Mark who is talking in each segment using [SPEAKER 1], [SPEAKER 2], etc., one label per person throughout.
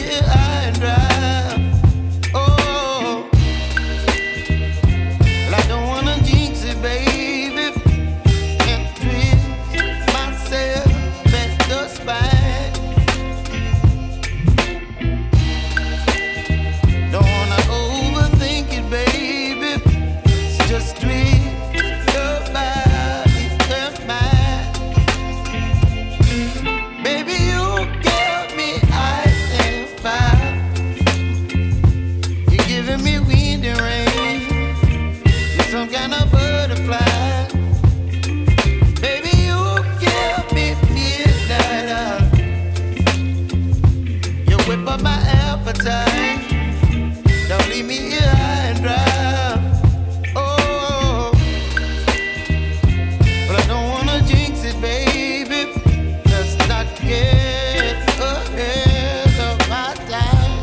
[SPEAKER 1] here high and dry. Oh, well, I don't wanna jinx it, baby, and twist myself at the spine. Don't wanna overthink it, baby. It's just twist your body and mine. Baby, you give me ice and fire. You're giving me wind and rain. You're some kind of butterfly. Baby, you give me midnight. You whip up my appetite. Don't leave me here high and dry. Oh, but I don't wanna jinx it, baby. Let's not get ahead of my time.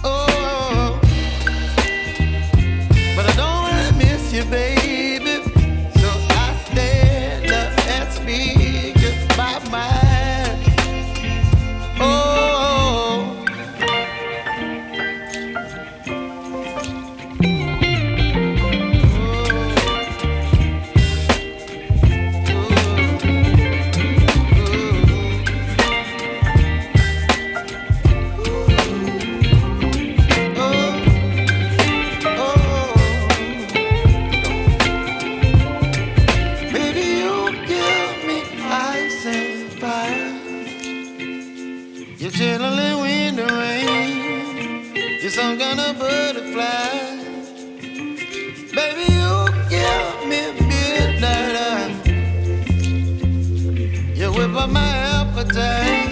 [SPEAKER 1] Oh, but I don't wanna miss you, baby. So I stand up and speak my mind. Oh. Baby, you give me ice and fire. You're chilling wind and rain. You're some kind of butterfly. Baby, you give me midnight. You whip up my appetite.